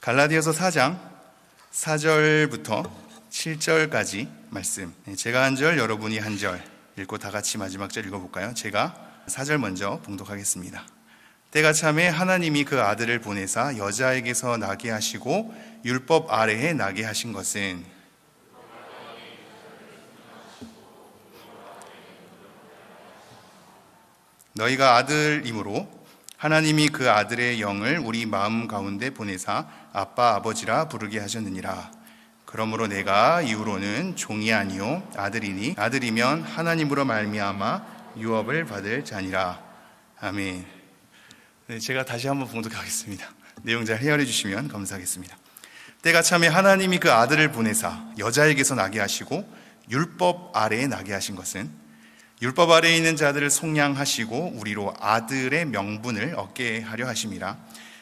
갈라디아서 4장 4절부터 7절까지 말씀, 제가 한 절, 여러분이 한 절 읽고 다 같이 마지막 절 읽어볼까요? 제가 4절 먼저 봉독하겠습니다. 때가 참에 하나님이 그 아들을 보내사 여자에게서 나게 하시고 율법 아래에 나게 하신 것은 너희가 아들이므로 하나님이 그 아들의 영을 우리 마음 가운데 보내사 아빠 아버지라 부르게 하셨느니라. 그러므로 내가 이후로는 종이 아니요 아들이니 아들이면 하나님으로 말미암아 유업을 받을 자니라. 아멘. 네, 제가 다시 한번 봉독하겠습니다. 내용 잘 헤아려 주시면 감사하겠습니다. 때가 참에 하나님이 그 아들을 보내사 여자에게서 나게 하시고 율법 아래에 나게 하신 것은 율법 아래에 있는 자들을 속량하시고 우리로 아들의 명분을 얻게 하려 하심이라.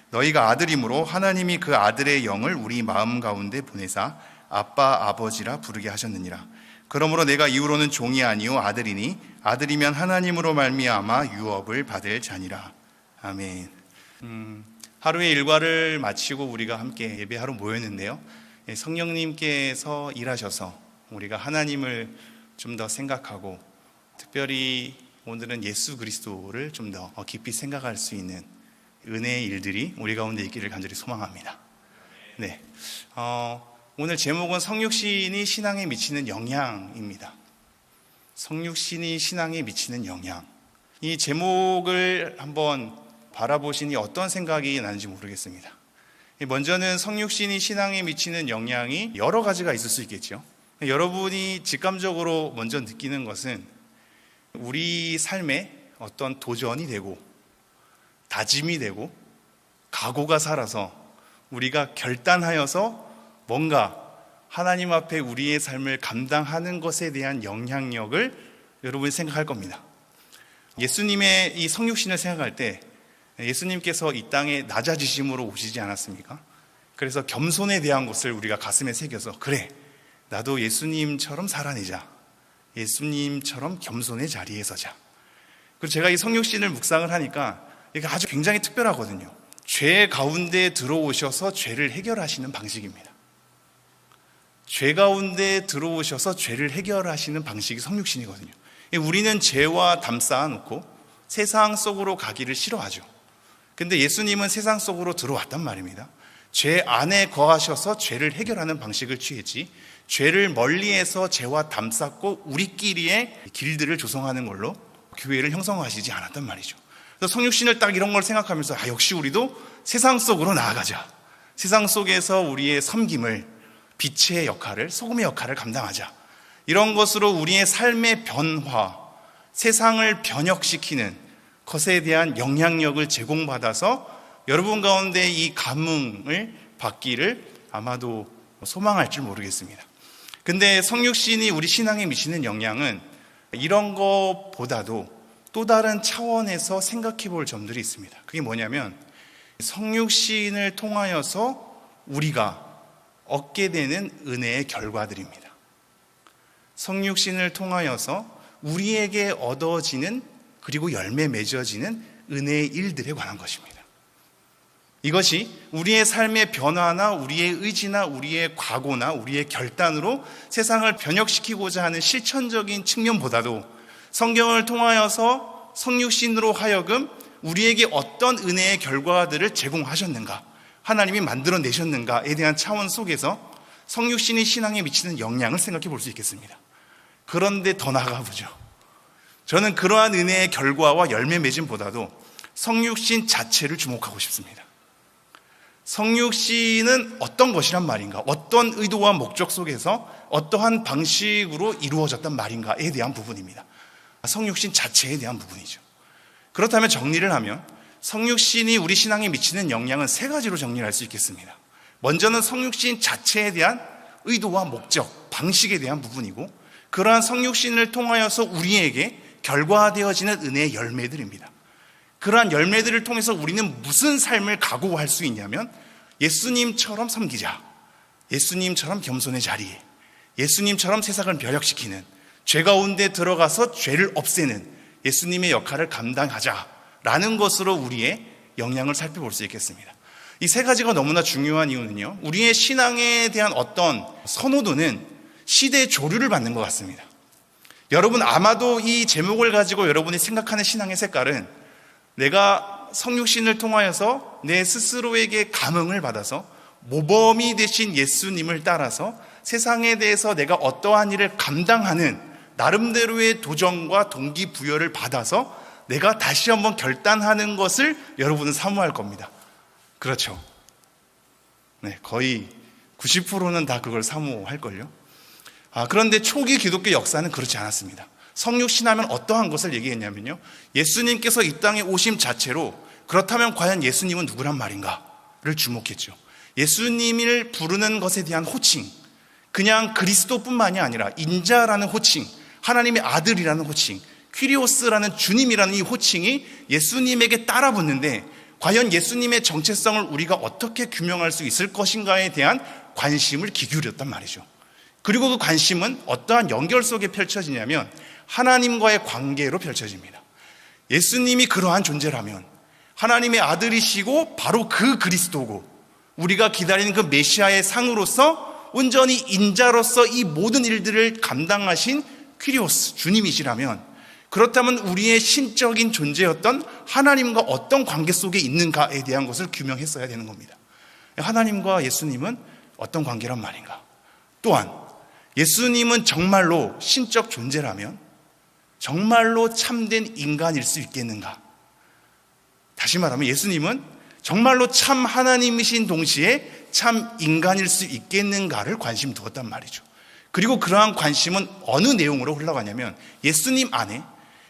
너희가 아들이므로 하나님이 그 아들의 영을 우리 마음 가운데 보내사 아빠 아버지라 부르게 하셨느니라. 그러므로 내가 이후로는 종이 아니요 아들이니 아들이면 하나님으로 말미암아 유업을 받을 자니라. 아멘. 하루의 일과를 마치고 우리가 함께 예배하러 모였는데요, 성령님께서 일하셔서 우리가 하나님을 좀 더 생각하고 특별히 오늘은 예수 그리스도를 좀 더 깊이 생각할 수 있는 은혜의 일들이 우리 가운데 있기를 간절히 소망합니다. 네, 오늘 제목은 성육신이 신앙에 미치는 영향입니다. 성육신이 신앙에 미치는 영향. 이 제목을 한번 바라보시니 어떤 생각이 나는지 모르겠습니다. 먼저는 성육신이 신앙에 미치는 영향이 여러 가지가 있을 수 있겠죠. 여러분이 직감적으로 먼저 느끼는 것은 우리 삶에 어떤 도전이 되고 다짐이 되고 각오가 살아서 우리가 결단하여서 뭔가 하나님 앞에 우리의 삶을 감당하는 것에 대한 영향력을 여러분이 생각할 겁니다. 예수님의 이 성육신을 생각할 때 예수님께서 이 땅에 낮아지심으로 오시지 않았습니까? 그래서 겸손에 대한 것을 우리가 가슴에 새겨서 그래, 나도 예수님처럼 살아내자, 예수님처럼 겸손의 자리에 서자. 그리고 제가 이 성육신을 묵상을 하니까 이게 아주 굉장히 특별하거든요. 죄 가운데 들어오셔서 죄를 해결하시는 방식입니다. 죄 가운데 들어오셔서 죄를 해결하시는 방식이 성육신이거든요. 우리는 죄와 담쌓아 놓고 세상 속으로 가기를 싫어하죠. 근데 예수님은 세상 속으로 들어왔단 말입니다. 죄 안에 거하셔서 죄를 해결하는 방식을 취했지, 죄를 멀리해서 죄와 담쌓고 우리끼리의 길들을 조성하는 걸로 교회를 형성하시지 않았단 말이죠. 그래서 성육신을 딱 이런 걸 생각하면서 역시 우리도 세상 속으로 나아가자. 세상 속에서 우리의 섬김을, 빛의 역할을, 소금의 역할을 감당하자. 이런 것으로 우리의 삶의 변화, 세상을 변혁시키는 것에 대한 영향력을 제공받아서 여러분 가운데 이 감흥을 받기를 아마도 소망할 줄 모르겠습니다. 근데 성육신이 우리 신앙에 미치는 영향은 이런 것보다도 또 다른 차원에서 생각해 볼 점들이 있습니다. 그게 뭐냐면 성육신을 통하여서 우리가 얻게 되는 은혜의 결과들입니다. 성육신을 통하여서 우리에게 얻어지는, 그리고 열매 맺어지는 은혜의 일들에 관한 것입니다. 이것이 우리의 삶의 변화나 우리의 의지나 우리의 각오나 우리의 결단으로 세상을 변혁시키고자 하는 실천적인 측면보다도 성경을 통하여서 성육신으로 하여금 우리에게 어떤 은혜의 결과들을 제공하셨는가, 하나님이 만들어내셨는가에 대한 차원 속에서 성육신이 신앙에 미치는 영향을 생각해 볼 수 있겠습니다. 그런데 더 나아가 보죠. 저는 그러한 은혜의 결과와 열매 맺음보다도 성육신 자체를 주목하고 싶습니다. 성육신은 어떤 것이란 말인가, 어떤 의도와 목적 속에서 어떠한 방식으로 이루어졌단 말인가에 대한 부분입니다. 성육신 자체에 대한 부분이죠. 그렇다면 정리를 하면 성육신이 우리 신앙에 미치는 영향은 세 가지로 정리를 할 수 있겠습니다. 먼저는 성육신 자체에 대한 의도와 목적, 방식에 대한 부분이고, 그러한 성육신을 통하여서 우리에게 결과되어지는 은혜의 열매들입니다. 그러한 열매들을 통해서 우리는 무슨 삶을 각오할 수 있냐면 예수님처럼 섬기자, 예수님처럼 겸손의 자리에, 예수님처럼 세상을 변혁시키는, 죄 가운데 들어가서 죄를 없애는 예수님의 역할을 감당하자라는 것으로 우리의 영향을 살펴볼 수 있겠습니다. 이 세 가지가 너무나 중요한 이유는요, 우리의 신앙에 대한 어떤 선호도는 시대의 조류를 받는 것 같습니다. 여러분, 아마도 이 제목을 가지고 여러분이 생각하는 신앙의 색깔은 내가 성육신을 통하여서 내 스스로에게 감흥을 받아서 모범이 되신 예수님을 따라서 세상에 대해서 내가 어떠한 일을 감당하는 나름대로의 도전과 동기부여를 받아서 내가 다시 한번 결단하는 것을 여러분은 사모할 겁니다. 그렇죠? 네, 거의 90%는 다 그걸 사모할걸요. 그런데 초기 기독교 역사는 그렇지 않았습니다. 성육신하면 어떠한 것을 얘기했냐면요, 예수님께서 이 땅에 오심 자체로 그렇다면 과연 예수님은 누구란 말인가를 주목했죠. 예수님을 부르는 것에 대한 호칭, 그냥 그리스도뿐만이 아니라 인자라는 호칭, 하나님의 아들이라는 호칭, 퀴리오스라는 주님이라는 이 호칭이 예수님에게 따라붙는데 과연 예수님의 정체성을 우리가 어떻게 규명할 수 있을 것인가에 대한 관심을 기울였단 말이죠. 그리고 그 관심은 어떠한 연결 속에 펼쳐지냐면 하나님과의 관계로 펼쳐집니다. 예수님이 그러한 존재라면 하나님의 아들이시고 바로 그 그리스도고 우리가 기다리는 그 메시아의 상으로서 온전히 인자로서 이 모든 일들을 감당하신 퀴리오스 주님이시라면, 그렇다면 우리의 신적인 존재였던 하나님과 어떤 관계 속에 있는가에 대한 것을 규명했어야 되는 겁니다. 하나님과 예수님은 어떤 관계란 말인가? 또한 예수님은 정말로 신적 존재라면 정말로 참된 인간일 수 있겠는가? 다시 말하면 예수님은 정말로 참 하나님이신 동시에 참 인간일 수 있겠는가를 관심 두었단 말이죠. 그리고 그러한 관심은 어느 내용으로 흘러가냐면 예수님 안에,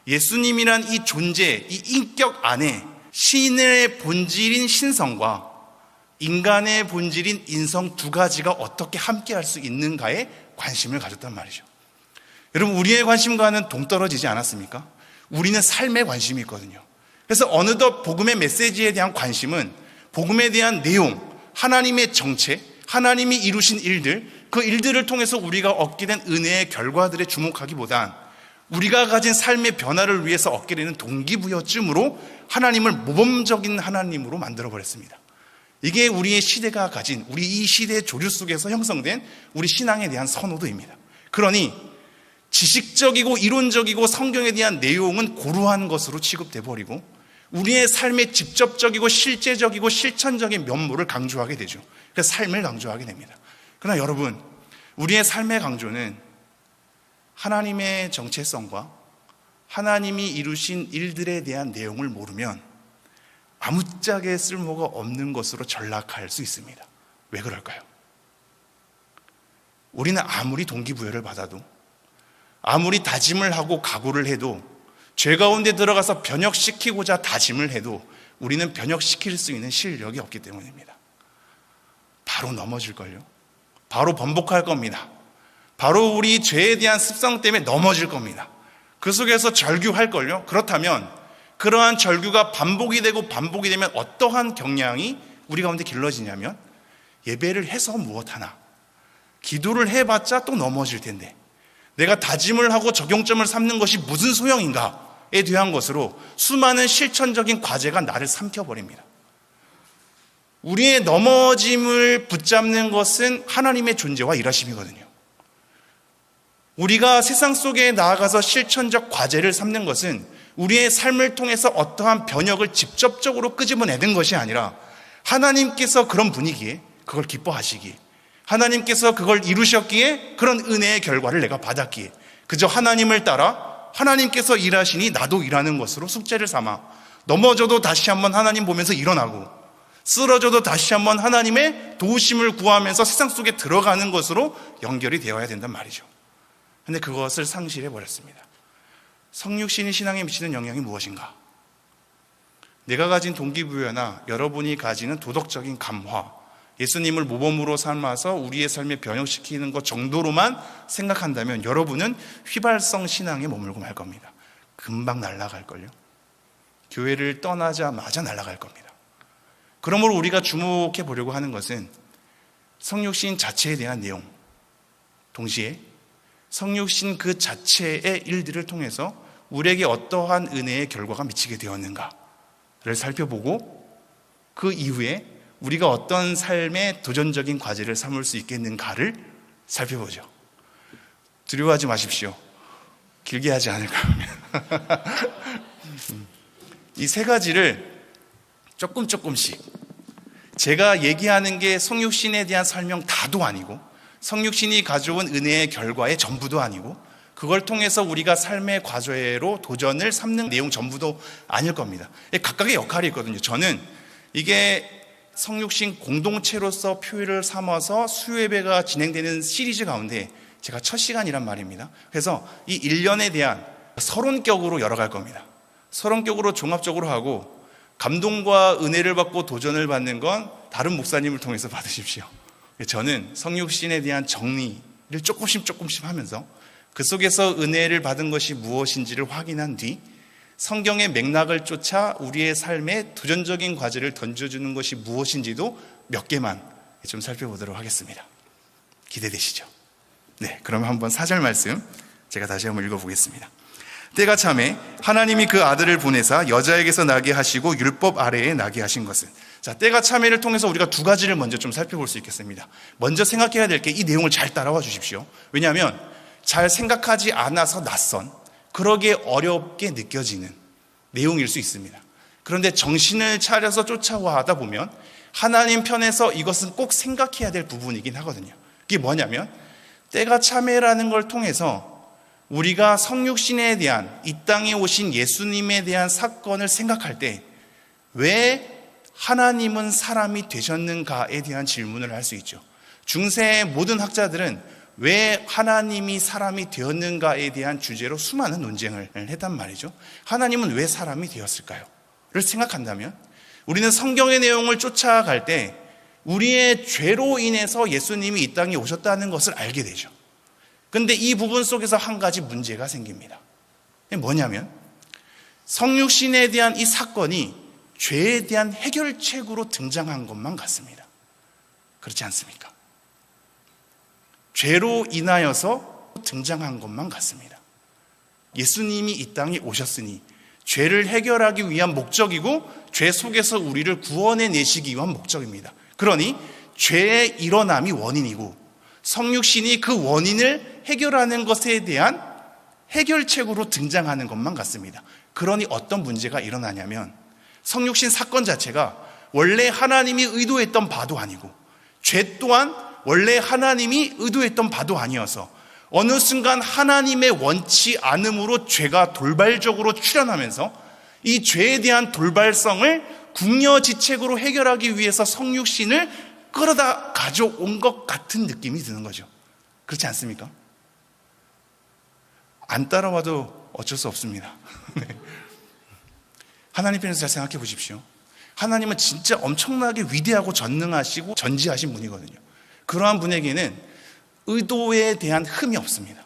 예수님이란 이 존재, 이 인격 안에 신의 본질인 신성과 인간의 본질인 인성 두 가지가 어떻게 함께할 수 있는가에 관심을 가졌단 말이죠. 여러분, 우리의 관심과는 동떨어지지 않았습니까? 우리는 삶에 관심이 있거든요. 그래서 어느덧 복음의 메시지에 대한 관심은 복음에 대한 내용, 하나님의 정체, 하나님이 이루신 일들, 그 일들을 통해서 우리가 얻게 된 은혜의 결과들에 주목하기보단 우리가 가진 삶의 변화를 위해서 얻게 되는 동기부여쯤으로 하나님을 모범적인 하나님으로 만들어버렸습니다. 이게 우리의 시대가 가진, 우리 이 시대의 조류 속에서 형성된 우리 신앙에 대한 선호도입니다. 그러니 지식적이고 이론적이고 성경에 대한 내용은 고루한 것으로 취급돼 버리고 우리의 삶의 직접적이고 실제적이고 실천적인 면모를 강조하게 되죠. 그래서 삶을 강조하게 됩니다. 그러나 여러분, 우리의 삶의 강조는 하나님의 정체성과 하나님이 이루신 일들에 대한 내용을 모르면 아무짝에 쓸모가 없는 것으로 전락할 수 있습니다. 왜 그럴까요? 우리는 아무리 동기부여를 받아도, 아무리 다짐을 하고 각오를 해도, 죄 가운데 들어가서 변혁시키고자 다짐을 해도 우리는 변혁시킬 수 있는 실력이 없기 때문입니다. 바로 넘어질걸요. 바로 번복할 겁니다. 바로 우리 죄에 대한 습성 때문에 넘어질 겁니다. 그 속에서 절규할걸요. 그렇다면 그러한 절규가 반복이 되고 반복이 되면 어떠한 경향이 우리 가운데 길러지냐면, 예배를 해서 무엇하나, 기도를 해봤자 또 넘어질 텐데 내가 다짐을 하고 적용점을 삼는 것이 무슨 소용인가에 대한 것으로 수많은 실천적인 과제가 나를 삼켜버립니다. 우리의 넘어짐을 붙잡는 것은 하나님의 존재와 일하심이거든요. 우리가 세상 속에 나아가서 실천적 과제를 삼는 것은 우리의 삶을 통해서 어떠한 변혁을 직접적으로 끄집어내는 것이 아니라 하나님께서 그런 분위기에 그걸 기뻐하시기에, 하나님께서 그걸 이루셨기에 그런 은혜의 결과를 내가 받았기에 그저 하나님을 따라 하나님께서 일하시니 나도 일하는 것으로 숙제를 삼아 넘어져도 다시 한번 하나님 보면서 일어나고 쓰러져도 다시 한번 하나님의 도우심을 구하면서 세상 속에 들어가는 것으로 연결이 되어야 된단 말이죠. 그런데 그것을 상실해버렸습니다. 성육신이 신앙에 미치는 영향이 무엇인가? 내가 가진 동기부여나 여러분이 가지는 도덕적인 감화, 예수님을 모범으로 삼아서 우리의 삶에 변형시키는 것 정도로만 생각한다면 여러분은 휘발성 신앙에 머물고 말 겁니다. 금방 날아갈걸요. 교회를 떠나자마자 날아갈 겁니다. 그러므로 우리가 주목해 보려고 하는 것은 성육신 자체에 대한 내용, 동시에 성육신 그 자체의 일들을 통해서 우리에게 어떠한 은혜의 결과가 미치게 되었는가를 살펴보고 그 이후에 우리가 어떤 삶의 도전적인 과제를 삼을 수 있겠는가를 살펴보죠. 두려워하지 마십시오. 길게 하지 않을까 합니다. 이 세 가지를 조금씩, 제가 얘기하는 게 성육신에 대한 설명 다도 아니고 성육신이 가져온 은혜의 결과의 전부도 아니고 그걸 통해서 우리가 삶의 과제로 도전을 삼는 내용 전부도 아닐 겁니다. 각각의 역할이 있거든요. 저는 이게 성육신 공동체로서 표현을 삼아서 수요예배가 진행되는 시리즈 가운데 제가 첫 시간이란 말입니다. 그래서 이 1년에 대한 서론격으로 열어갈 겁니다. 서론격으로 종합적으로 하고 감동과 은혜를 받고 도전을 받는 건 다른 목사님을 통해서 받으십시오. 저는 성육신에 대한 정리를 조금씩 하면서 그 속에서 은혜를 받은 것이 무엇인지를 확인한 뒤 성경의 맥락을 쫓아 우리의 삶에 도전적인 과제를 던져주는 것이 무엇인지도 몇 개만 좀 살펴보도록 하겠습니다. 기대되시죠? 네, 그러면 한번 4절 말씀 제가 다시 한번 읽어보겠습니다. 때가 참에 하나님이 그 아들을 보내사 여자에게서 나게 하시고 율법 아래에 나게 하신 것은, 자, 때가 참에를 통해서 우리가 두 가지를 먼저 좀 살펴볼 수 있겠습니다. 먼저 생각해야 될 게 이 내용을 잘 따라와 주십시오. 왜냐하면 잘 생각하지 않아서 낯선, 그러기에 어렵게 느껴지는 내용일 수 있습니다. 그런데 정신을 차려서 쫓아와 하다 보면 하나님 편에서 이것은 꼭 생각해야 될 부분이긴 하거든요. 그게 뭐냐면 때가 참에라는 걸 통해서 우리가 성육신에 대한, 이 땅에 오신 예수님에 대한 사건을 생각할 때 왜 하나님은 사람이 되셨는가에 대한 질문을 할 수 있죠. 중세의 모든 학자들은 왜 하나님이 사람이 되었는가에 대한 주제로 수많은 논쟁을 했단 말이죠. 하나님은 왜 사람이 되었을까요? 를 생각한다면 우리는 성경의 내용을 쫓아갈 때 우리의 죄로 인해서 예수님이 이 땅에 오셨다는 것을 알게 되죠. 근데 이 부분 속에서 한 가지 문제가 생깁니다. 뭐냐면 성육신에 대한 이 사건이 죄에 대한 해결책으로 등장한 것만 같습니다. 그렇지 않습니까? 죄로 인하여서 등장한 것만 같습니다. 예수님이 이 땅에 오셨으니 죄를 해결하기 위한 목적이고 죄 속에서 우리를 구원해 내시기 위한 목적입니다. 그러니 죄의 일어남이 원인이고 성육신이 그 원인을 해결하는 것에 대한 해결책으로 등장하는 것만 같습니다. 그러니 어떤 문제가 일어나냐면 성육신 사건 자체가 원래 하나님이 의도했던 바도 아니고 죄 또한 원래 하나님이 의도했던 바도 아니어서 어느 순간 하나님의 원치 않음으로 죄가 돌발적으로 출현하면서 이 죄에 대한 돌발성을 궁여지책으로 해결하기 위해서 성육신을 끌어다 가져온 것 같은 느낌이 드는 거죠. 그렇지 않습니까? 안 따라와도 어쩔 수 없습니다. 네. 하나님 편에서 잘 생각해 보십시오. 하나님은 진짜 엄청나게 위대하고 전능하시고 전지하신 분이거든요. 그러한 분에게는 의도에 대한 흠이 없습니다.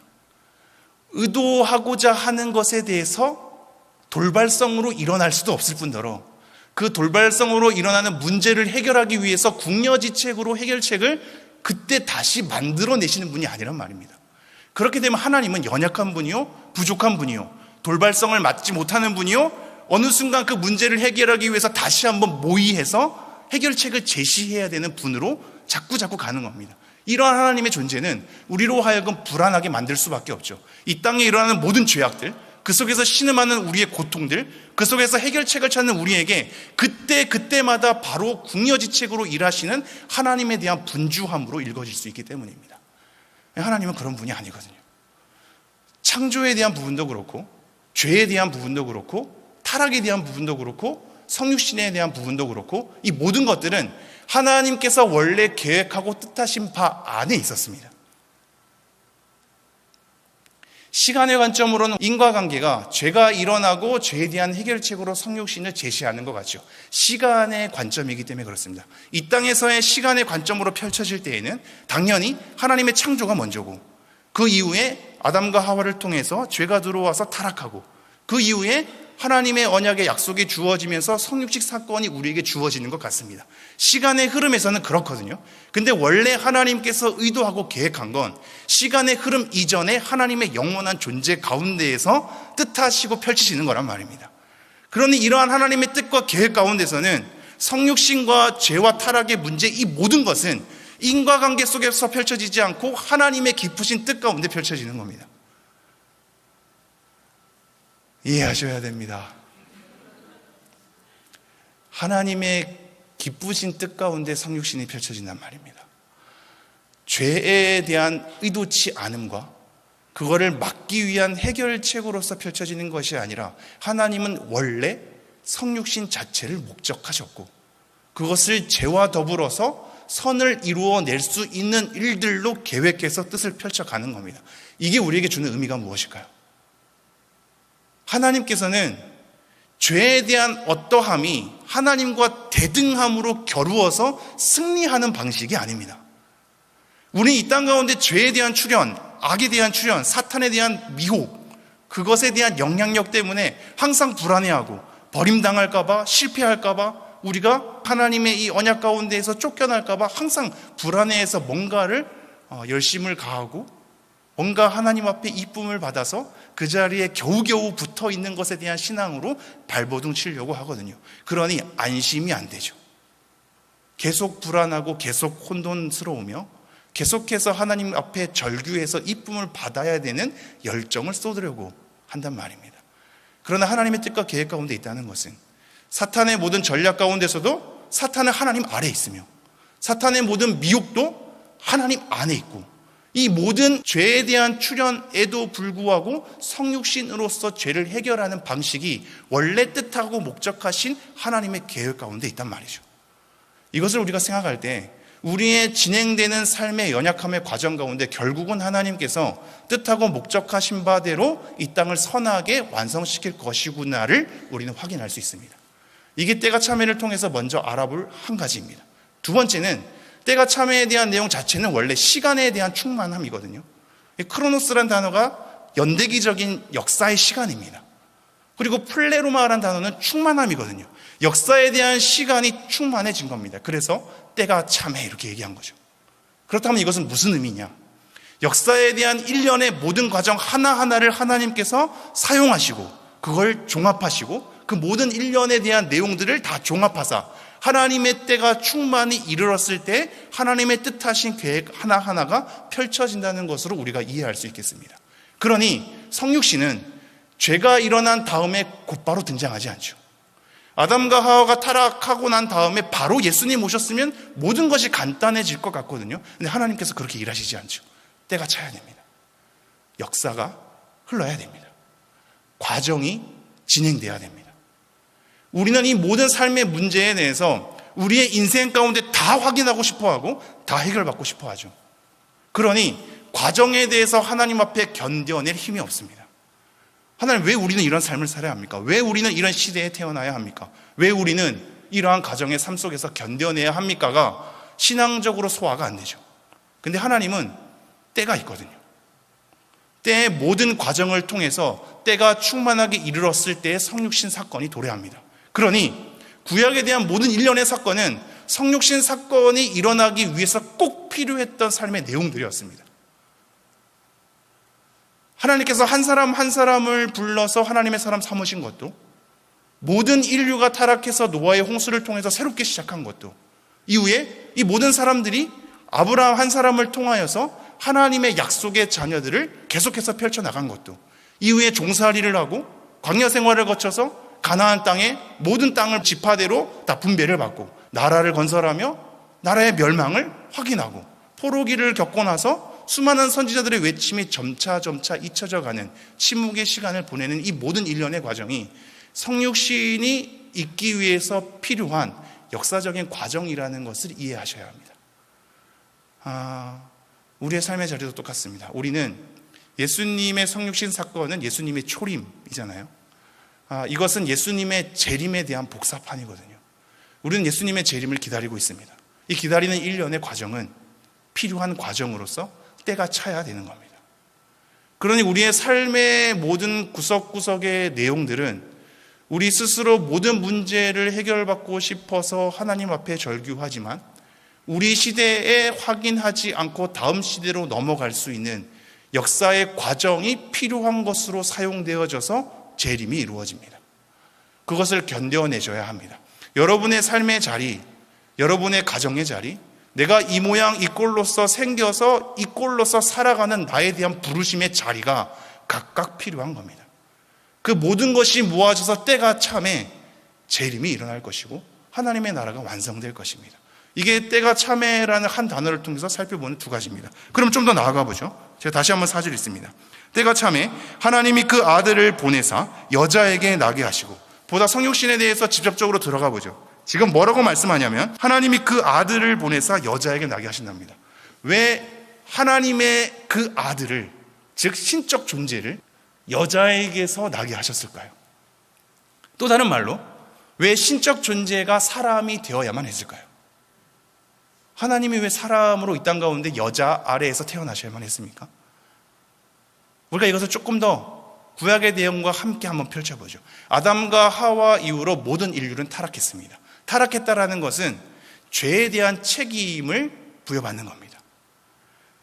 의도하고자 하는 것에 대해서 돌발성으로 일어날 수도 없을 뿐더러 그 돌발성으로 일어나는 문제를 해결하기 위해서 궁여지책으로 해결책을 그때 다시 만들어내시는 분이 아니란 말입니다. 그렇게 되면 하나님은 연약한 분이요, 부족한 분이요, 돌발성을 맞지 못하는 분이요, 어느 순간 그 문제를 해결하기 위해서 다시 한번 모의해서 해결책을 제시해야 되는 분으로 자꾸 가는 겁니다. 이러한 하나님의 존재는 우리로 하여금 불안하게 만들 수밖에 없죠. 이 땅에 일어나는 모든 죄악들, 그 속에서 신음하는 우리의 고통들, 그 속에서 해결책을 찾는 우리에게 그때마다 바로 궁여지책으로 일하시는 하나님에 대한 분주함으로 읽어질 수 있기 때문입니다. 하나님은 그런 분이 아니거든요. 창조에 대한 부분도 그렇고 죄에 대한 부분도 그렇고 타락에 대한 부분도 그렇고 성육신에 대한 부분도 그렇고 이 모든 것들은 하나님께서 원래 계획하고 뜻하신 바 안에 있었습니다. 시간의 관점으로는 인과관계가 죄가 일어나고 죄에 대한 해결책으로 성육신을 제시하는 것 같죠. 시간의 관점이기 때문에 그렇습니다. 이 땅에서의 시간의 관점으로 펼쳐질 때에는 당연히 하나님의 창조가 먼저고 그 이후에 아담과 하와를 통해서 죄가 들어와서 타락하고 그 이후에 하나님의 언약의 약속이 주어지면서 성육식 사건이 우리에게 주어지는 것 같습니다. 시간의 흐름에서는 그렇거든요. 근데 원래 하나님께서 의도하고 계획한 건 시간의 흐름 이전에 하나님의 영원한 존재 가운데에서 뜻하시고 펼치시는 거란 말입니다. 그러니 이러한 하나님의 뜻과 계획 가운데서는 성육신과 죄와 타락의 문제, 이 모든 것은 인과관계 속에서 펼쳐지지 않고 하나님의 깊으신 뜻 가운데 펼쳐지는 겁니다. 이해하셔야 됩니다. 하나님의 기쁘신 뜻 가운데 성육신이 펼쳐진단 말입니다. 죄에 대한 의도치 않음과 그거를 막기 위한 해결책으로서 펼쳐지는 것이 아니라 하나님은 원래 성육신 자체를 목적하셨고 그것을 죄와 더불어서 선을 이루어낼 수 있는 일들로 계획해서 뜻을 펼쳐가는 겁니다. 이게 우리에게 주는 의미가 무엇일까요? 하나님께서는 죄에 대한 어떠함이 하나님과 대등함으로 겨루어서 승리하는 방식이 아닙니다. 우리는 이 땅 가운데 죄에 대한 출현, 악에 대한 출현, 사탄에 대한 미혹, 그것에 대한 영향력 때문에 항상 불안해하고 버림당할까봐, 실패할까봐, 우리가 하나님의 이 언약 가운데에서 쫓겨날까봐 항상 불안해해서 뭔가를 열심을 가하고 뭔가 하나님 앞에 이쁨을 받아서 그 자리에 겨우겨우 붙어 있는 것에 대한 신앙으로 발버둥 치려고 하거든요. 그러니 안심이 안 되죠. 계속 불안하고 계속 혼돈스러우며 계속해서 하나님 앞에 절규해서 이쁨을 받아야 되는 열정을 쏟으려고 한단 말입니다. 그러나 하나님의 뜻과 계획 가운데 있다는 것은 사탄의 모든 전략 가운데서도 사탄은 하나님 아래에 있으며 사탄의 모든 미혹도 하나님 안에 있고 이 모든 죄에 대한 출현에도 불구하고 성육신으로서 죄를 해결하는 방식이 원래 뜻하고 목적하신 하나님의 계획 가운데 있단 말이죠. 이것을 우리가 생각할 때 우리의 진행되는 삶의 연약함의 과정 가운데 결국은 하나님께서 뜻하고 목적하신 바대로 이 땅을 선하게 완성시킬 것이구나를 우리는 확인할 수 있습니다. 이게 때가 참회를 통해서 먼저 알아볼 한 가지입니다. 두 번째는 때가 참회에 대한 내용 자체는 원래 시간에 대한 충만함이거든요. 크로노스란 단어가 연대기적인 역사의 시간입니다. 그리고 플레로마라는 단어는 충만함이거든요. 역사에 대한 시간이 충만해진 겁니다. 그래서 때가 참회 이렇게 얘기한 거죠. 그렇다면 이것은 무슨 의미냐? 역사에 대한 일련의 모든 과정 하나하나를 하나님께서 사용하시고 그걸 종합하시고 그 모든 일련에 대한 내용들을 다 종합하사 하나님의 때가 충만히 이르렀을 때 하나님의 뜻하신 계획 하나하나가 펼쳐진다는 것으로 우리가 이해할 수 있겠습니다. 그러니 성육신은 죄가 일어난 다음에 곧바로 등장하지 않죠. 아담과 하와가 타락하고 난 다음에 바로 예수님 오셨으면 모든 것이 간단해질 것 같거든요. 근데 하나님께서 그렇게 일하시지 않죠. 때가 차야 됩니다. 역사가 흘러야 됩니다. 과정이 진행돼야 됩니다. 우리는 이 모든 삶의 문제에 대해서 우리의 인생 가운데 다 확인하고 싶어하고 다 해결받고 싶어하죠. 그러니 과정에 대해서 하나님 앞에 견뎌낼 힘이 없습니다. 하나님, 왜 우리는 이런 삶을 살아야 합니까? 왜 우리는 이런 시대에 태어나야 합니까? 왜 우리는 이러한 가정의 삶 속에서 견뎌내야 합니까가 신앙적으로 소화가 안 되죠. 근데 하나님은 때가 있거든요. 때의 모든 과정을 통해서 때가 충만하게 이르렀을 때의 성육신 사건이 도래합니다. 그러니 구약에 대한 모든 일련의 사건은 성육신 사건이 일어나기 위해서 꼭 필요했던 삶의 내용들이었습니다. 하나님께서 한 사람 한 사람을 불러서 하나님의 사람 삼으신 것도, 모든 인류가 타락해서 노아의 홍수를 통해서 새롭게 시작한 것도, 이후에 이 모든 사람들이 아브라함 한 사람을 통하여서 하나님의 약속의 자녀들을 계속해서 펼쳐나간 것도, 이후에 종살이를 하고 광야 생활을 거쳐서 가나안 땅의 모든 땅을 지파대로 다 분배를 받고 나라를 건설하며 나라의 멸망을 확인하고 포로기를 겪고 나서 수많은 선지자들의 외침이 점차 잊혀져가는 침묵의 시간을 보내는 이 모든 일련의 과정이 성육신이 있기 위해서 필요한 역사적인 과정이라는 것을 이해하셔야 합니다. 우리의 삶의 자리도 똑같습니다. 우리는 예수님의 성육신 사건은 예수님의 초림이잖아요. 이것은 예수님의 재림에 대한 복사판이거든요. 우리는 예수님의 재림을 기다리고 있습니다. 이 기다리는 일련의 과정은 필요한 과정으로서 때가 차야 되는 겁니다. 그러니 우리의 삶의 모든 구석구석의 내용들은 우리 스스로 모든 문제를 해결받고 싶어서 하나님 앞에 절규하지만 우리 시대에 확인하지 않고 다음 시대로 넘어갈 수 있는 역사의 과정이 필요한 것으로 사용되어져서 재림이 이루어집니다. 그것을 견뎌내줘야 합니다. 여러분의 삶의 자리, 여러분의 가정의 자리, 내가 이 모양 이 꼴로서 생겨서 이 꼴로서 살아가는 나에 대한 부르심의 자리가 각각 필요한 겁니다. 그 모든 것이 모아져서 때가 참에 재림이 일어날 것이고 하나님의 나라가 완성될 것입니다. 이게 때가 참에라는 한 단어를 통해서 살펴보는 두 가지입니다. 그럼 좀 더 나아가 보죠. 제가 다시 한번 4절 읽습니다. 때가 참에 하나님이 그 아들을 보내사 여자에게 나게 하시고, 보다 성육신에 대해서 직접적으로 들어가 보죠. 지금 뭐라고 말씀하냐면 하나님이 그 아들을 보내사 여자에게 나게 하신답니다. 왜 하나님의 그 아들을, 즉 신적 존재를 여자에게서 나게 하셨을까요? 또 다른 말로 왜 신적 존재가 사람이 되어야만 했을까요? 하나님이 왜 사람으로 이 땅 가운데 여자 아래에서 태어나셔야만 했습니까? 우리가 이것을 조금 더 구약의 내용과 함께 한번 펼쳐보죠. 아담과 하와 이후로 모든 인류는 타락했습니다. 타락했다라는 것은 죄에 대한 책임을 부여받는 겁니다.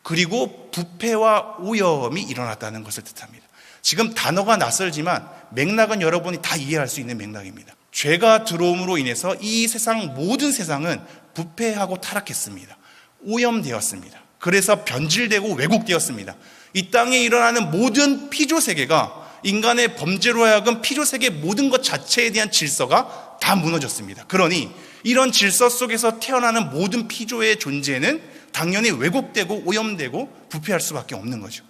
그리고 부패와 오염이 일어났다는 것을 뜻합니다. 지금 단어가 낯설지만 맥락은 여러분이 다 이해할 수 있는 맥락입니다. 죄가 들어옴으로 인해서 이 세상, 모든 세상은 부패하고 타락했습니다. 오염되었습니다. 그래서 변질되고 왜곡되었습니다. 이 땅에 일어나는 모든 피조세계가 인간의 범죄로 하여금 피조세계 모든 것 자체에 대한 질서가 다 무너졌습니다. 그러니 이런 질서 속에서 태어나는 모든 피조의 존재는 당연히 왜곡되고 오염되고 부패할 수밖에 없는 거죠.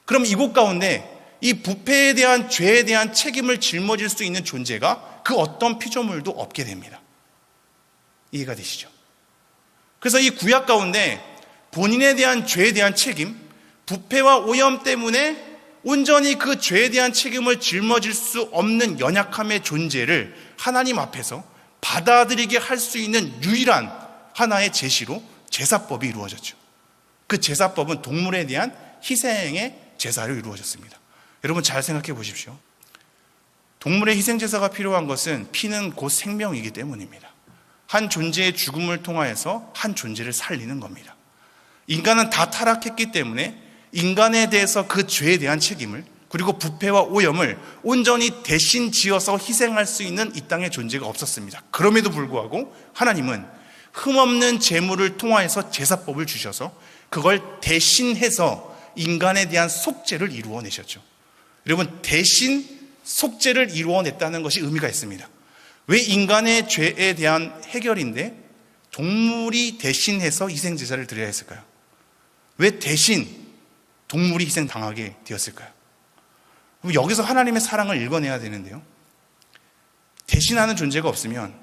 그럼 이곳 가운데 이 부패에 대한, 죄에 대한 책임을 짊어질 수 있는 존재가 그 어떤 피조물도 없게 됩니다. 이해가 되시죠? 그래서 이 구약 가운데 본인에 대한 죄에 대한 책임, 부패와 오염 때문에 온전히 그 죄에 대한 책임을 짊어질 수 없는 연약함의 존재를 하나님 앞에서 받아들이게 할 수 있는 유일한 하나의 제시로 제사법이 이루어졌죠. 그 제사법은 동물에 대한 희생의 제사로 이루어졌습니다. 여러분 잘 생각해 보십시오. 동물의 희생 제사가 필요한 것은 피는 곧 생명이기 때문입니다. 한 존재의 죽음을 통하여서 한 존재를 살리는 겁니다. 인간은 다 타락했기 때문에 인간에 대해서 그 죄에 대한 책임을, 그리고 부패와 오염을 온전히 대신 지어서 희생할 수 있는 이 땅의 존재가 없었습니다. 그럼에도 불구하고 하나님은 흠없는 제물을 통하여서 제사법을 주셔서 그걸 대신해서 인간에 대한 속죄를 이루어내셨죠. 여러분, 대신 속죄를 이루어냈다는 것이 의미가 있습니다. 왜 인간의 죄에 대한 해결인데 동물이 대신해서 희생제사를 드려야 했을까요? 왜 대신 동물이 희생당하게 되었을까요? 여기서 하나님의 사랑을 읽어내야 되는데요. 대신하는 존재가 없으면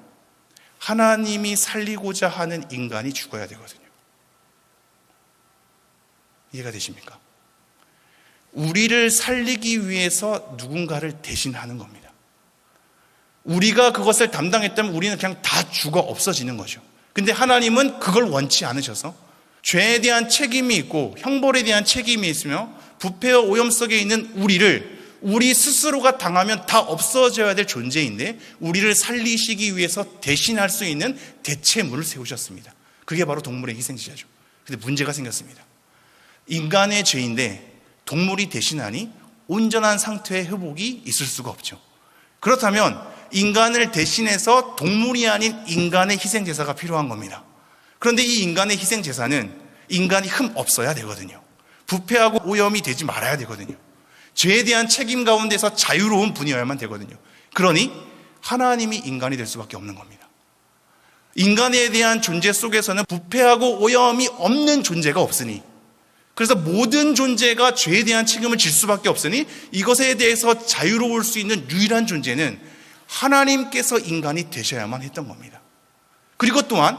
하나님이 살리고자 하는 인간이 죽어야 되거든요. 이해가 되십니까? 우리를 살리기 위해서 누군가를 대신하는 겁니다. 우리가 그것을 담당했다면 우리는 그냥 다 죽어 없어지는 거죠. 근데 하나님은 그걸 원치 않으셔서 죄에 대한 책임이 있고 형벌에 대한 책임이 있으며 부패와 오염 속에 있는 우리 스스로가 당하면 다 없어져야 될 존재인데 우리를 살리시기 위해서 대신할 수 있는 대체물을 세우셨습니다. 그게 바로 동물의 희생제사죠. 근데 문제가 생겼습니다. 인간의 죄인데 동물이 대신하니 온전한 상태의 회복이 있을 수가 없죠. 그렇다면 인간을 대신해서 동물이 아닌 인간의 희생제사가 필요한 겁니다. 그런데 이 인간의 희생제사는 인간이 흠 없어야 되거든요. 부패하고 오염이 되지 말아야 되거든요. 죄에 대한 책임 가운데서 자유로운 분이어야만 되거든요. 그러니 하나님이 인간이 될 수밖에 없는 겁니다. 인간에 대한 존재 속에서는 부패하고 오염이 없는 존재가 없으니, 그래서 모든 존재가 죄에 대한 책임을 질 수밖에 없으니 이것에 대해서 자유로울 수 있는 유일한 존재는 하나님께서 인간이 되셔야만 했던 겁니다. 그리고 또한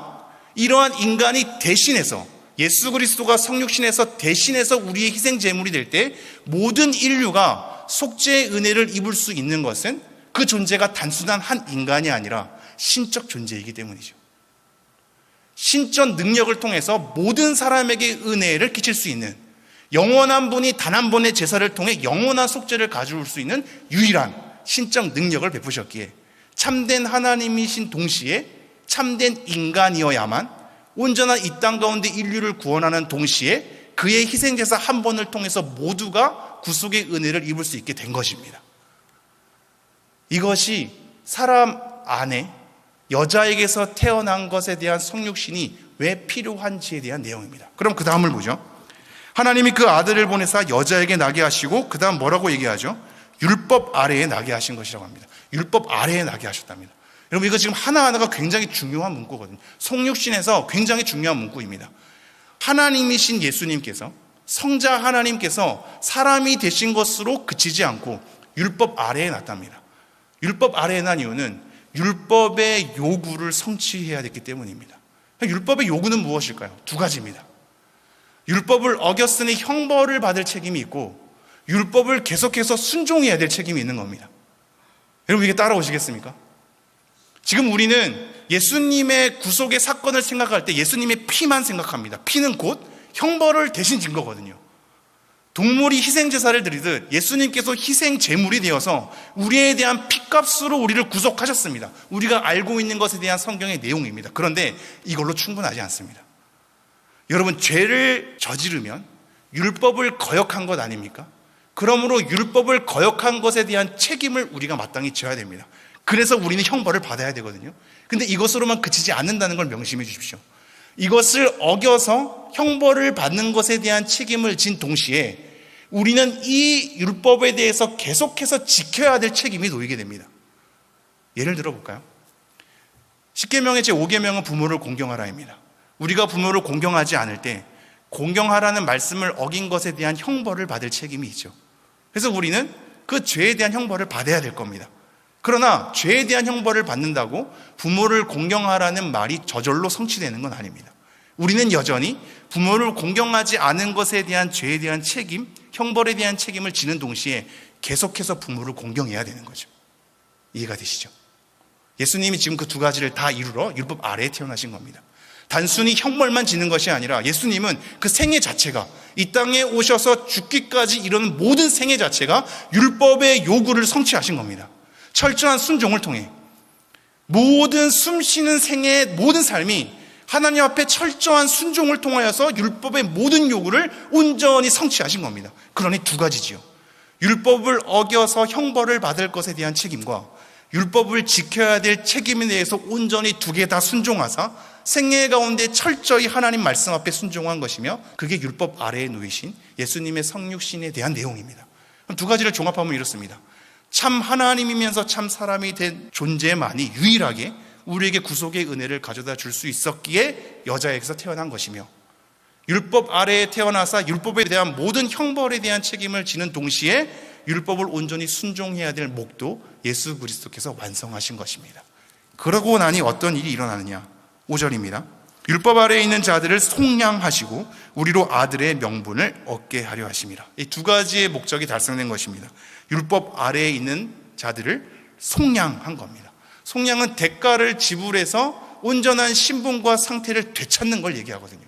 이러한 인간이 대신해서, 예수 그리스도가 성육신에서 대신해서 우리의 희생 제물이 될 때 모든 인류가 속죄의 은혜를 입을 수 있는 것은 그 존재가 단순한 한 인간이 아니라 신적 존재이기 때문이죠. 신적 능력을 통해서 모든 사람에게 은혜를 끼칠 수 있는, 영원한 분이 단 한 번의 제사를 통해 영원한 속죄를 가져올 수 있는 유일한 신적 능력을 베푸셨기에 참된 하나님이신 동시에 참된 인간이어야만 온전한 이 땅 가운데 인류를 구원하는 동시에 그의 희생제사 한 번을 통해서 모두가 구속의 은혜를 입을 수 있게 된 것입니다. 이것이 사람 안에 여자에게서 태어난 것에 대한 성육신이 왜 필요한지에 대한 내용입니다. 그럼 그 다음을 보죠. 하나님이 그 아들을 보내사 여자에게 나게 하시고 그 다음 뭐라고 얘기하죠? 율법 아래에 나게 하신 것이라고 합니다. 율법 아래에 나게 하셨답니다. 여러분, 이거 지금 하나하나가 굉장히 중요한 문구거든요. 성육신에서 굉장히 중요한 문구입니다. 하나님이신 예수님께서, 성자 하나님께서 사람이 되신 것으로 그치지 않고 율법 아래에 났답니다. 율법 아래에 난 이유는 율법의 요구를 성취해야 됐기 때문입니다. 율법의 요구는 무엇일까요? 두 가지입니다. 율법을 어겼으니 형벌을 받을 책임이 있고, 율법을 계속해서 순종해야 될 책임이 있는 겁니다. 여러분, 이게 따라오시겠습니까? 지금 우리는 예수님의 구속의 사건을 생각할 때 예수님의 피만 생각합니다. 피는 곧 형벌을 대신 진 거거든요. 동물이 희생제사를 드리듯 예수님께서 희생제물이 되어서 우리에 대한 피값으로 우리를 구속하셨습니다. 우리가 알고 있는 것에 대한 성경의 내용입니다. 그런데 이걸로 충분하지 않습니다. 여러분, 죄를 저지르면 율법을 거역한 것 아닙니까? 그러므로 율법을 거역한 것에 대한 책임을 우리가 마땅히 져야 됩니다. 그래서 우리는 형벌을 받아야 되거든요. 근데 이것으로만 그치지 않는다는 걸 명심해 주십시오. 이것을 어겨서 형벌을 받는 것에 대한 책임을 진 동시에 우리는 이 율법에 대해서 계속해서 지켜야 될 책임이 놓이게 됩니다. 예를 들어 볼까요? 10계명의 제5계명은 부모를 공경하라입니다. 우리가 부모를 공경하지 않을 때 공경하라는 말씀을 어긴 것에 대한 형벌을 받을 책임이 있죠. 그래서 우리는 그 죄에 대한 형벌을 받아야 될 겁니다. 그러나 죄에 대한 형벌을 받는다고 부모를 공경하라는 말이 저절로 성취되는 건 아닙니다. 우리는 여전히 부모를 공경하지 않은 것에 대한 죄에 대한 책임, 형벌에 대한 책임을 지는 동시에 계속해서 부모를 공경해야 되는 거죠. 이해가 되시죠? 예수님이 지금 그 두 가지를 다 이루러 율법 아래에 태어나신 겁니다. 단순히 형벌만 지는 것이 아니라 예수님은 그 생애 자체가, 이 땅에 오셔서 죽기까지 이르는 모든 생애 자체가 율법의 요구를 성취하신 겁니다. 철저한 순종을 통해 모든 숨쉬는 생애의 모든 삶이 하나님 앞에 철저한 순종을 통하여서 율법의 모든 요구를 온전히 성취하신 겁니다. 그러니 두 가지지요. 율법을 어겨서 형벌을 받을 것에 대한 책임과 율법을 지켜야 될 책임에 대해서 온전히 두 개 다 순종하사 생애 가운데 철저히 하나님 말씀 앞에 순종한 것이며, 그게 율법 아래에 놓이신 예수님의 성육신에 대한 내용입니다. 그럼 두 가지를 종합하면 이렇습니다. 참 하나님이면서 참 사람이 된 존재만이 유일하게 우리에게 구속의 은혜를 가져다 줄 수 있었기에 여자에게서 태어난 것이며, 율법 아래에 태어나서 율법에 대한 모든 형벌에 대한 책임을 지는 동시에 율법을 온전히 순종해야 될 목도 예수 그리스도께서 완성하신 것입니다. 그러고 나니 어떤 일이 일어나느냐? 5절입니다. 율법 아래에 있는 자들을 속량하시고 우리로 아들의 명분을 얻게 하려 하심이라. 이 두 가지의 목적이 달성된 것입니다. 율법 아래에 있는 자들을 속량한 겁니다. 속량은 대가를 지불해서 온전한 신분과 상태를 되찾는 걸 얘기하거든요.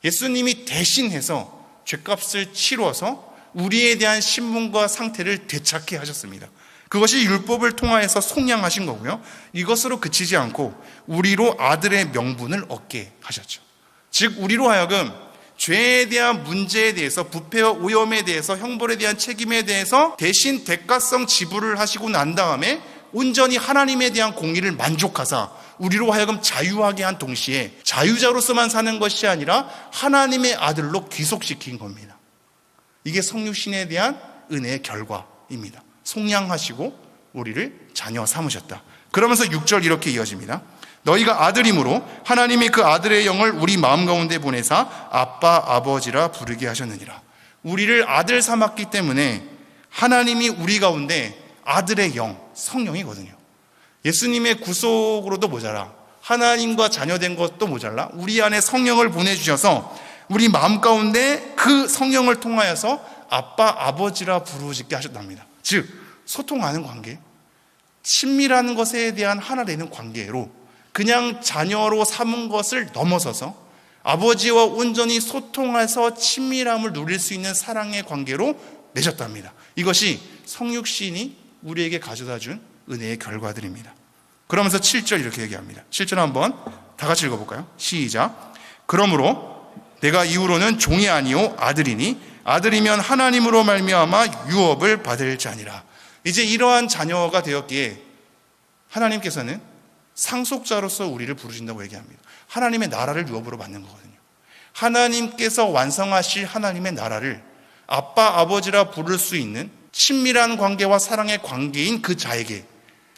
예수님이 대신해서 죄값을 치러서 우리에 대한 신분과 상태를 되찾게 하셨습니다. 그것이 율법을 통하여서 속량하신 거고요. 이것으로 그치지 않고 우리로 아들의 명분을 얻게 하셨죠. 즉 우리로 하여금 죄에 대한 문제에 대해서, 부패와 오염에 대해서, 형벌에 대한 책임에 대해서 대신 대가성 지불을 하시고 난 다음에 온전히 하나님에 대한 공의를 만족하사 우리로 하여금 자유하게 한 동시에 자유자로서만 사는 것이 아니라 하나님의 아들로 귀속시킨 겁니다. 이게 성육신에 대한 은혜의 결과입니다. 속량하시고 우리를 자녀 삼으셨다. 그러면서 6절 이렇게 이어집니다. 너희가 아들이므로 하나님이 그 아들의 영을 우리 마음 가운데 보내사 아빠 아버지라 부르게 하셨느니라. 우리를 아들 삼았기 때문에 하나님이 우리 가운데 아들의 영, 성령이거든요. 예수님의 구속으로도 모자라, 하나님과 자녀된 것도 모자라 우리 안에 성령을 보내주셔서 우리 마음 가운데 그 성령을 통하여서 아빠 아버지라 부르짖게 하셨답니다. 즉 소통하는 관계, 친밀한 것에 대한 하나 되는 관계로 그냥 자녀로 삼은 것을 넘어서서 아버지와 온전히 소통해서 친밀함을 누릴 수 있는 사랑의 관계로 맺었답니다. 이것이 성육신이 우리에게 가져다 준 은혜의 결과들입니다. 그러면서 7절 이렇게 얘기합니다. 7절 한번 다 같이 읽어볼까요? 시작. 그러므로 내가 이후로는 종이 아니요 아들이니 아들이면 하나님으로 말미암아 유업을 받을 자니라. 이제 이러한 자녀가 되었기에 하나님께서는 상속자로서 우리를 부르신다고 얘기합니다. 하나님의 나라를 유업으로 받는 거거든요. 하나님께서 완성하실 하나님의 나라를 아빠, 아버지라 부를 수 있는 친밀한 관계와 사랑의 관계인 그 자에게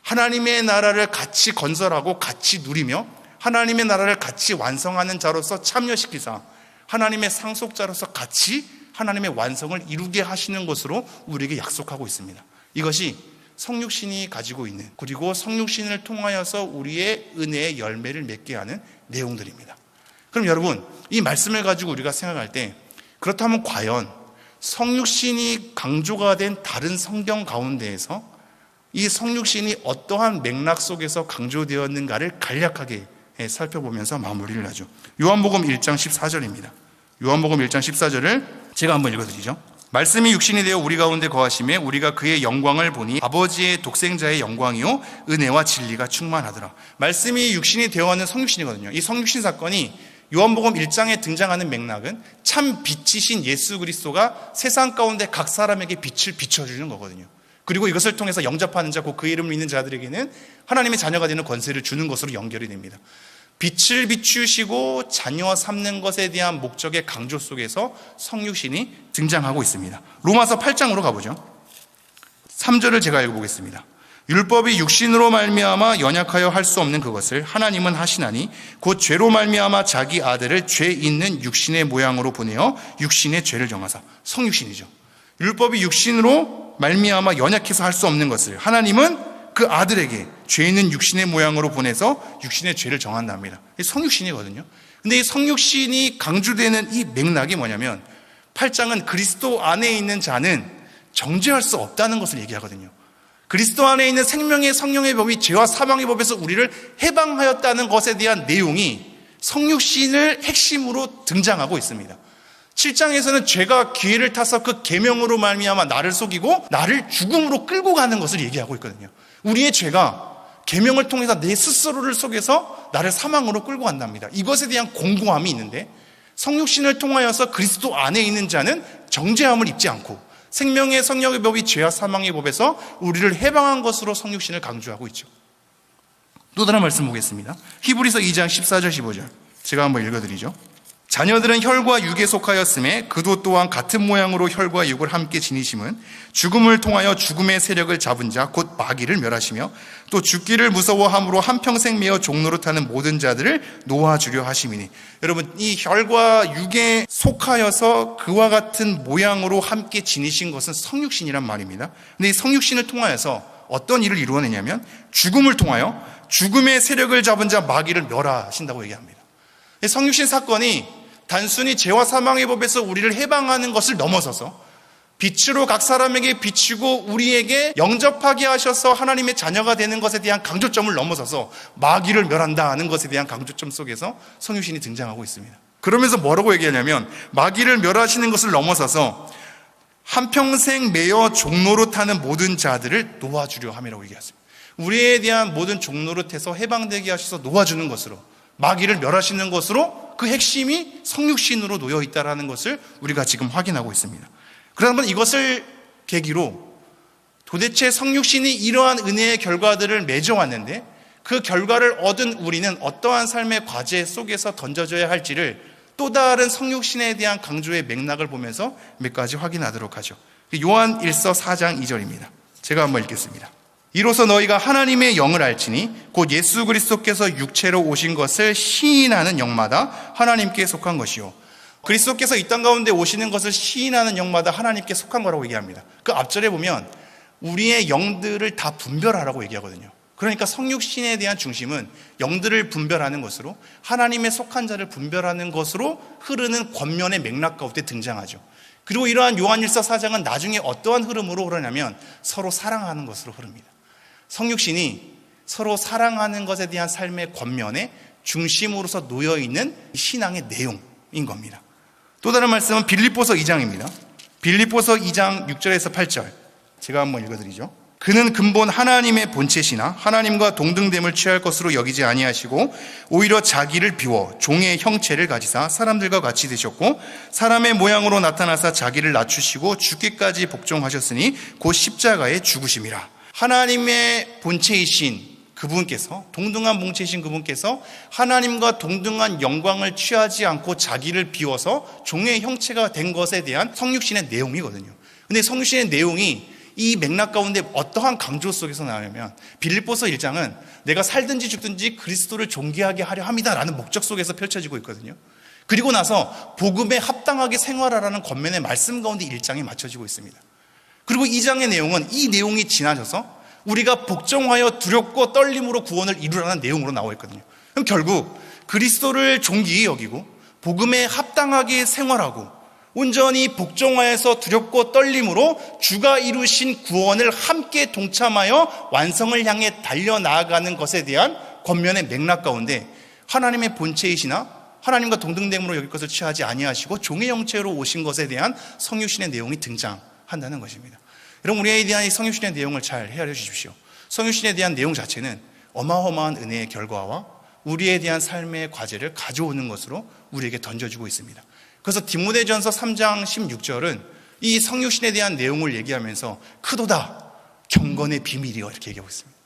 하나님의 나라를 같이 건설하고 같이 누리며 하나님의 나라를 같이 완성하는 자로서 참여시키사 하나님의 상속자로서 같이 하나님의 완성을 이루게 하시는 것으로 우리에게 약속하고 있습니다. 이것이 성육신이 가지고 있는, 그리고 성육신을 통하여서 우리의 은혜의 열매를 맺게 하는 내용들입니다. 그럼 여러분, 이 말씀을 가지고 우리가 생각할 때 그렇다면 과연 성육신이 강조가 된 다른 성경 가운데에서 이 성육신이 어떠한 맥락 속에서 강조되었는가를 간략하게 살펴보면서 마무리를 하죠. 요한복음 1장 14절입니다. 요한복음 1장 14절을 제가 한번 읽어드리죠. 말씀이 육신이 되어 우리 가운데 거하심에 우리가 그의 영광을 보니 아버지의 독생자의 영광이요 은혜와 진리가 충만하더라. 말씀이 육신이 되어가는 성육신이거든요. 이 성육신 사건이 요한복음 1장에 등장하는 맥락은 참 빛이신 예수 그리스도가 세상 가운데 각 사람에게 빛을 비춰주는 거거든요. 그리고 이것을 통해서 영접하는 자, 곧 그 이름을 믿는 자들에게는 하나님의 자녀가 되는 권세를 주는 것으로 연결이 됩니다. 빛을 비추시고 자녀 삼는 것에 대한 목적의 강조 속에서 성육신이 등장하고 있습니다. 로마서 8장으로 가보죠. 3절을 제가 읽어보겠습니다. 율법이 육신으로 말미암아 연약하여 할 수 없는 그것을 하나님은 하시나니 곧 죄로 말미암아 자기 아들을 죄 있는 육신의 모양으로 보내어 육신의 죄를 정하사. 성육신이죠. 율법이 육신으로 말미암아 연약해서 할 수 없는 것을 하나님은 그 아들에게 죄 있는 육신의 모양으로 보내서 육신의 죄를 정한답니다. 성육신이거든요. 근데 이 성육신이 강조되는 이 맥락이 뭐냐면 8장은 그리스도 안에 있는 자는 정죄할 수 없다는 것을 얘기하거든요. 그리스도 안에 있는 생명의 성령의 법이 죄와 사망의 법에서 우리를 해방하였다는 것에 대한 내용이 성육신을 핵심으로 등장하고 있습니다. 7장에서는 죄가 기회를 타서 그 계명으로 말미암아 나를 속이고 나를 죽음으로 끌고 가는 것을 얘기하고 있거든요. 우리의 죄가 계명을 통해서 내 스스로를 속여서 나를 사망으로 끌고 간답니다. 이것에 대한 공고함이 있는데 성육신을 통하여서 그리스도 안에 있는 자는 정죄함을 입지 않고 생명의 성령의 법이 죄와 사망의 법에서 우리를 해방한 것으로 성육신을 강조하고 있죠. 또 다른 말씀 보겠습니다. 히브리서 2장 14절 15절 제가 한번 읽어드리죠. 자녀들은 혈과 육에 속하였음에 그도 또한 같은 모양으로 혈과 육을 함께 지니심은 죽음을 통하여 죽음의 세력을 잡은 자 곧 마귀를 멸하시며 또 죽기를 무서워함으로 한평생 매어 종노릇하는 모든 자들을 놓아주려 하심이니. 여러분, 이 혈과 육에 속하여서 그와 같은 모양으로 함께 지니신 것은 성육신이란 말입니다. 근데 이 성육신을 통하여서 어떤 일을 이루어내냐면 죽음을 통하여 죽음의 세력을 잡은 자 마귀를 멸하신다고 얘기합니다. 성육신 사건이 단순히 죄와 사망의 법에서 우리를 해방하는 것을 넘어서서 빛으로 각 사람에게 비추고 우리에게 영접하게 하셔서 하나님의 자녀가 되는 것에 대한 강조점을 넘어서서 마귀를 멸한다는 것에 대한 강조점 속에서 성육신이 등장하고 있습니다. 그러면서 뭐라고 얘기하냐면 마귀를 멸하시는 것을 넘어서서 한평생 매여 종노릇하는 모든 자들을 놓아주려 함이라고 얘기했습니다. 우리에 대한 모든 종노릇에서 해방되게 하셔서 놓아주는 것으로 마귀를 멸하시는 것으로 그 핵심이 성육신으로 놓여 있다는 것을 우리가 지금 확인하고 있습니다. 그러면 이것을 계기로 도대체 성육신이 이러한 은혜의 결과들을 맺어왔는데 그 결과를 얻은 우리는 어떠한 삶의 과제 속에서 던져져야 할지를 또 다른 성육신에 대한 강조의 맥락을 보면서 몇 가지 확인하도록 하죠. 요한 1서 4장 2절입니다. 제가 한번 읽겠습니다. 이로써 너희가 하나님의 영을 알지니 곧 예수 그리스도께서 육체로 오신 것을 시인하는 영마다 하나님께 속한 것이요. 그리스도께서 이 땅 가운데 오시는 것을 시인하는 영마다 하나님께 속한 거라고 얘기합니다. 그 앞절에 보면 우리의 영들을 다 분별하라고 얘기하거든요. 그러니까 성육신에 대한 중심은 영들을 분별하는 것으로 하나님의 속한 자를 분별하는 것으로 흐르는 권면의 맥락 가운데 등장하죠. 그리고 이러한 요한일서 4장은 나중에 어떠한 흐름으로 흐르냐면 서로 사랑하는 것으로 흐릅니다. 성육신이 서로 사랑하는 것에 대한 삶의 권면의 중심으로서 놓여있는 신앙의 내용인 겁니다. 또 다른 말씀은 빌립보서 2장입니다. 빌립보서 2장 6절에서 8절 제가 한번 읽어드리죠. 그는 근본 하나님의 본체시나 하나님과 동등됨을 취할 것으로 여기지 아니하시고 오히려 자기를 비워 종의 형체를 가지사 사람들과 같이 되셨고 사람의 모양으로 나타나사 자기를 낮추시고 죽기까지 복종하셨으니 곧 십자가에 죽으심이라. 하나님의 본체이신 그분께서, 동등한 몸체이신 그분께서 하나님과 동등한 영광을 취하지 않고 자기를 비워서 종의 형체가 된 것에 대한 성육신의 내용이거든요. 근데 성육신의 내용이 이 맥락 가운데 어떠한 강조 속에서 나오냐면, 빌립보서 1장은 내가 살든지 죽든지 그리스도를 존귀하게 하려 합니다라는 목적 속에서 펼쳐지고 있거든요. 그리고 나서 복음에 합당하게 생활하라는 겉면의 말씀 가운데 1장이 맞춰지고 있습니다. 그리고 2장의 내용은 이 내용이 지나져서 우리가 복종하여 두렵고 떨림으로 구원을 이루라는 내용으로 나와 있거든요. 그럼 결국 그리스도를 존귀히 여기고 복음에 합당하게 생활하고 온전히 복종하여서 두렵고 떨림으로 주가 이루신 구원을 함께 동참하여 완성을 향해 달려나아가는 것에 대한 겉면의 맥락 가운데 하나님의 본체이시나 하나님과 동등됨으로 여길 것을 취하지 아니하시고 종의 형체로 오신 것에 대한 성육신의 내용이 등장한다는 것입니다. 여러분, 우리에 대한 이 성육신의 내용을 잘 헤아려 주십시오. 성육신에 대한 내용 자체는 어마어마한 은혜의 결과와 우리에 대한 삶의 과제를 가져오는 것으로 우리에게 던져주고 있습니다. 그래서 디모데전서 3장 16절은 이 성육신에 대한 내용을 얘기하면서 크도다 경건의 비밀이여 이렇게 얘기하고 있습니다.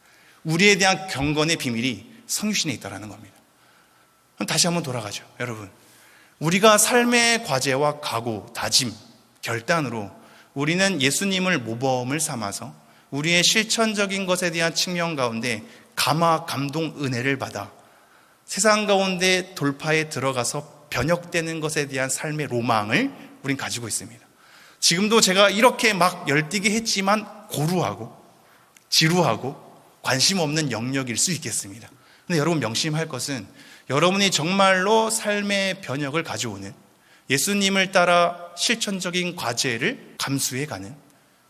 우리에 대한 경건의 비밀이 성육신에 있다는 겁니다. 그럼 다시 한번 돌아가죠. 여러분, 우리가 삶의 과제와 각오, 다짐, 결단으로 우리는 예수님을 모범을 삼아서 우리의 실천적인 것에 대한 측면 가운데 감화, 감동, 은혜를 받아 세상 가운데 돌파에 들어가서 변혁되는 것에 대한 삶의 로망을 우린 가지고 있습니다. 지금도 제가 이렇게 막 열띠게 했지만 고루하고 지루하고 관심 없는 영역일 수 있겠습니다. 근데 여러분 명심할 것은 여러분이 정말로 삶의 변혁을 가져오는 예수님을 따라 실천적인 과제를 감수해가는,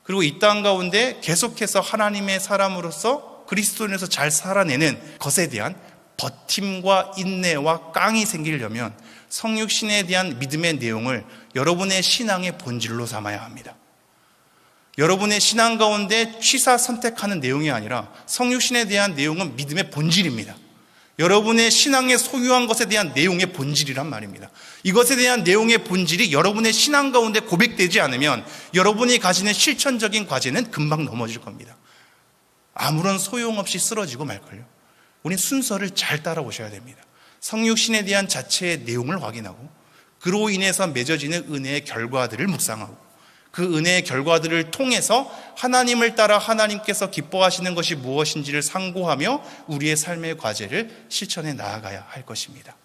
그리고 이 땅 가운데 계속해서 하나님의 사람으로서 그리스도인에서 잘 살아내는 것에 대한 버팀과 인내와 깡이 생기려면 성육신에 대한 믿음의 내용을 여러분의 신앙의 본질로 삼아야 합니다. 여러분의 신앙 가운데 취사 선택하는 내용이 아니라 성육신에 대한 내용은 믿음의 본질입니다. 여러분의 신앙에 소유한 것에 대한 내용의 본질이란 말입니다. 이것에 대한 내용의 본질이 여러분의 신앙 가운데 고백되지 않으면 여러분이 가지는 실천적인 과제는 금방 넘어질 겁니다. 아무런 소용없이 쓰러지고 말걸요. 우린 순서를 잘 따라오셔야 됩니다. 성육신에 대한 자체의 내용을 확인하고 그로 인해서 맺어지는 은혜의 결과들을 묵상하고 그 은혜의 결과들을 통해서 하나님을 따라 하나님께서 기뻐하시는 것이 무엇인지를 상고하며 우리의 삶의 과제를 실천해 나아가야 할 것입니다.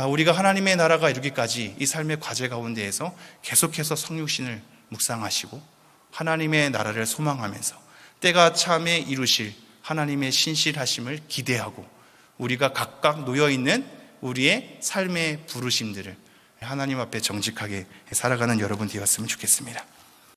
우리가 하나님의 나라가 이루기까지 이 삶의 과제 가운데에서 계속해서 성육신을 묵상하시고 하나님의 나라를 소망하면서 때가 참에 이루실 하나님의 신실하심을 기대하고 우리가 각각 놓여있는 우리의 삶의 부르심들을 하나님 앞에 정직하게 살아가는 여러분 되었으면 좋겠습니다.